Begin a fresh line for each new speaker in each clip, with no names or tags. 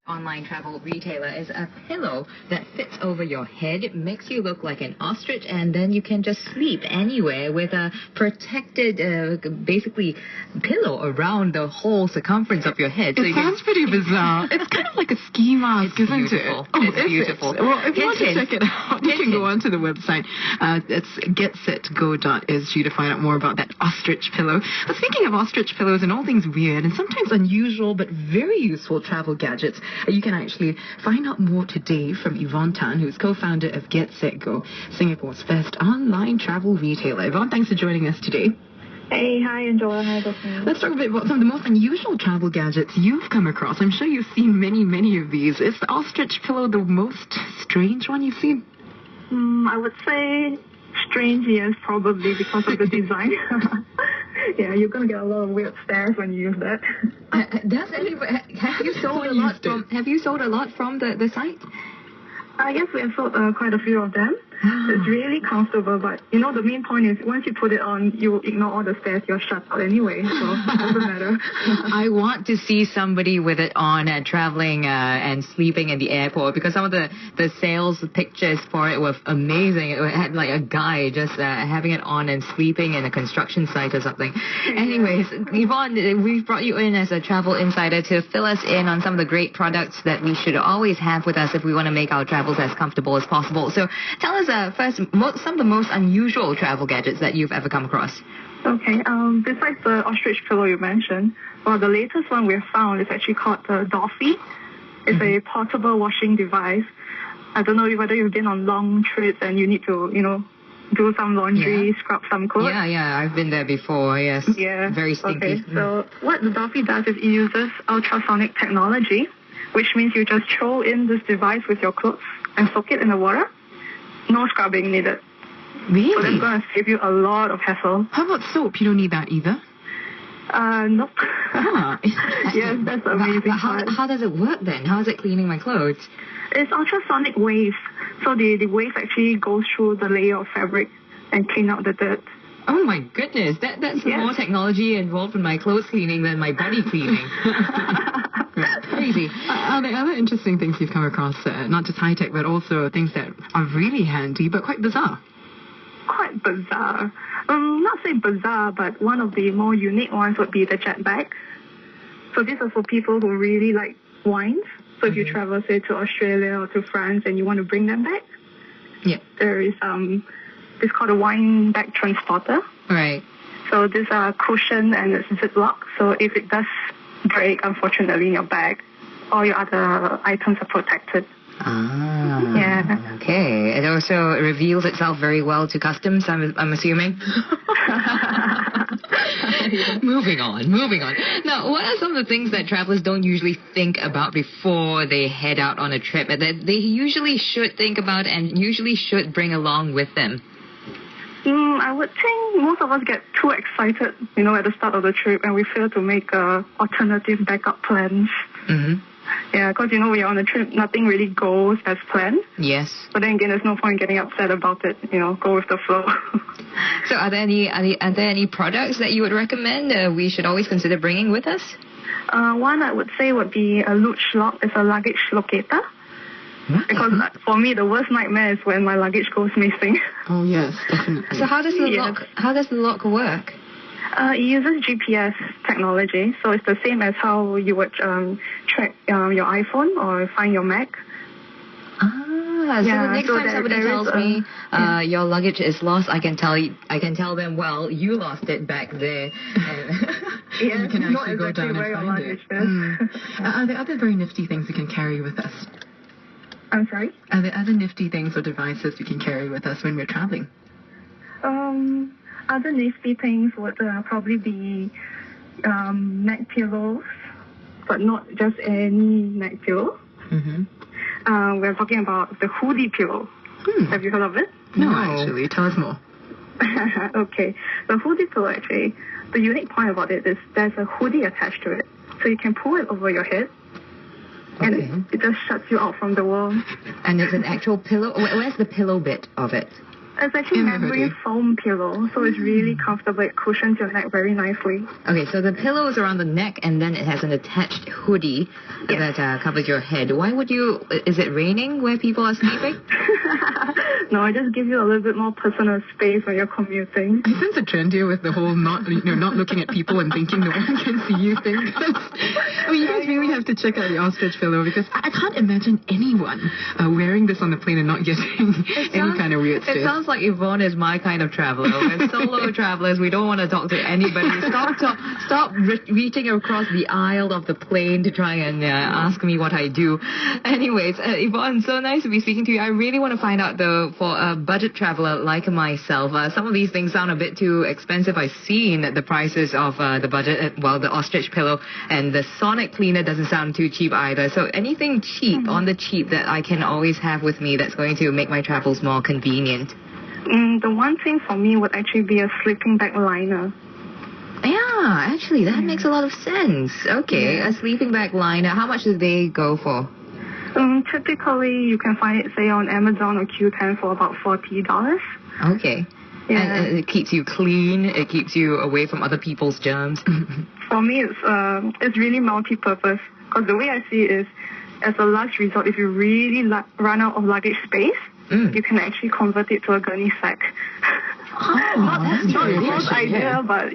Online travel retailer is a pillow that fits over your head. It makes you look like an ostrich, and then you can just sleep anywhere with a protected, basically, pillow around the whole circumference of your head.
It sounds pretty bizarre. It's kind of like a ski mask, isn't
beautiful.
it? Oh,
it's beautiful.
Well, if you want to check it out, you can go onto the website. It's getsetgo.sg to find out more about that ostrich pillow. But speaking of ostrich pillows and all things weird and sometimes unusual but very useful travel gadgets, you can actually find out more today from Yvonne Tan, who's co-founder of GetSetGo, Singapore's first online travel retailer. Yvonne, thanks for joining us today.
Hey, hi, Angela. Hi, Daphne.
Let's talk a bit about some of the most unusual travel gadgets you've come across. I'm sure you've seen many of these. Is the ostrich pillow the most strange one you've seen?
I would say strange, yes, probably because of the design. Yeah, you're going to get a lot of weird stares when you use that.
Have you sold a lot from? Have you sold a lot from the site?
Yes, we have sold quite a few of them. It's really comfortable, but the main point is once you put it on, you ignore all the stairs. You're shut out anyway, so it doesn't matter.
I want to see somebody with it on traveling and sleeping in the airport, because some of the sales pictures for it were amazing. It had like a guy just having it on and sleeping in a construction site or something. Anyways, Yvonne, we've brought you in as a travel insider to fill us in on some of the great products that we should always have with us if we want to make our travels as comfortable as possible. So tell us first some of the most unusual travel gadgets that you've ever come across.
Okay, besides the ostrich pillow you mentioned, well, the latest one we've found is actually called the Dolphy. It's a portable washing device. I don't know whether you've been on long trips and you need to, do some laundry, scrub some clothes.
Yeah, I've been there before, yes.
Yeah.
Very stinky.
Okay, so what the Dolphy does is it uses ultrasonic technology, which means you just throw in this device with your clothes and soak it in the water. No scrubbing needed.
Really?
So that's going to save you a lot of hassle.
How about soap? You don't need that either?
Nope.
Ah.
Yes, that's amazing.
How does it work then? How is it cleaning my clothes?
It's ultrasonic waves. So the waves actually go through the layer of fabric and clean out the dirt.
Oh my goodness, that's more technology involved in my clothes cleaning than my body cleaning. Crazy.
Are there other interesting things you've come across, not just high-tech, but also things that are really handy, but quite bizarre?
Quite bizarre. Not say bizarre, but one of the more unique ones would be the jet bag. So these are for people who really like wines. So if you travel, say, to Australia or to France and you want to bring them back, there is it's called a wine bag transporter.
Right.
So this cushion and it's ziplock. So if it does break, unfortunately, in your bag, all your other items are protected.
Ah.
Yeah.
Okay. It also reveals itself very well to customs, I'm assuming. Moving on. Now, what are some of the things that travelers don't usually think about before they head out on a trip that they usually should think about and usually should bring along with them?
I would think most of us get too excited, at the start of the trip, and we fail to make alternative backup plans. Mm-hmm. Yeah, because, we're on a trip, nothing really goes as planned.
Yes.
But then again, there's no point getting upset about it, go with the flow.
So are there any products that you would recommend we should always consider bringing with us?
One I would say would be a luge lock. It's a luggage locator. What? Because for me, the worst nightmare is when my luggage goes missing.
Oh, yes, definitely.
So how does the lock work?
It uses GPS technology, so it's the same as how you would track your iPhone or find your Mac.
So the next time somebody tells me your luggage is lost, I can tell them, well, you lost it back there.
Yeah,
you can actually go down and find it. Are there other very nifty things we can carry with us?
I'm sorry?
Are there other nifty things or devices we can carry with us when we're traveling?
Other nifty things would probably be neck pillows, but not just any neck pillow. Mm-hmm. We're talking about the hoodie pillow. Have you heard of it?
No, actually. Tell us more.
Okay. The hoodie pillow, actually, the unique point about it is there's a hoodie attached to it. So you can pull it over your head. And it just shuts you out from the world.
And it's an actual pillow? Where's the pillow bit of it?
It's actually
In the
membrane
hoodie.
foam pillow, so it's really comfortable. It cushions your neck very nicely.
Okay, so the pillow is around the neck, and then it has an attached hoodie
Yes.
that covers your head. Why would you? Is it raining where people are sleeping?
No, it just gives you a little bit more personal space when you're commuting.
I sense a trend here with the whole not looking at people and thinking no one can see you thing. I mean, you guys really have to check out the ostrich pillow because I can't imagine anyone wearing this on the plane and not getting any kind of weird
It
stuff.
sounds like Yvonne is my kind of traveler. We're solo travelers. We don't want to talk to anybody. Stop reaching across the aisle of the plane to try and ask me what I do. Anyways, Yvonne, so nice to be speaking to you. I really want to find out, though, for a budget traveler like myself, some of these things sound a bit too expensive. I've seen the prices of the budget, the ostrich pillow, and the sonic cleaner doesn't sound too cheap either. So anything cheap, on the cheap, that I can always have with me that's going to make my travels more convenient.
The one thing for me would actually be a sleeping bag liner.
Yeah, actually, that makes a lot of sense. Okay, a sleeping bag liner. How much do they go for?
Typically, you can find it, say, on Amazon or Q10 for about $40.
Okay.
Yeah.
And it keeps you clean. It keeps you away from other people's germs.
For me, it's really multi-purpose. Because the way I see it is, as a last resort, if you really run out of luggage space, you can actually convert it to a gurney sack.
That's
Not the
brilliant.
most idea, but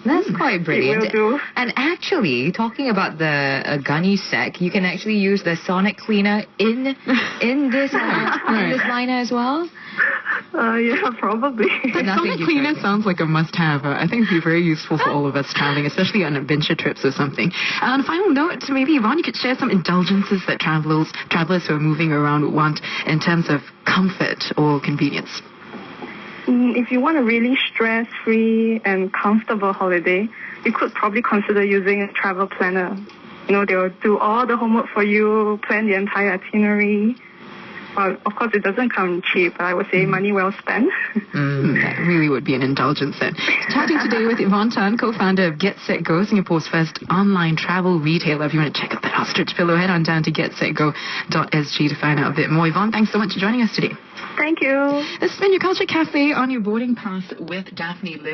That's quite brilliant.
It will do.
And actually, talking about the gunny sack, you can actually use the sonic cleaner in this liner as well.
Yeah, probably.
But
Nothing
sonic cleaner
different.
sounds like a must-have. I think it would be very useful for all of us traveling, especially on adventure trips or something. On a final note, maybe Yvonne, you could share some indulgences that travelers who are moving around would want in terms of comfort or convenience.
If you want a really stress-free and comfortable holiday, you could probably consider using a travel planner. They'll do all the homework for you, plan the entire itinerary. Well, of course, it doesn't come cheap, but I would say money well spent.
That really would be an indulgence then. Chatting today with Yvonne Tan, co-founder of getsetgo, Singapore's first online travel retailer. If you want to check out that ostrich pillow, head on down to getsetgo.sg to find out a bit more. Yvonne, thanks so much for joining us today.
Thank you.
This has been your Culture Cafe on your boarding pass with Daphne Lim.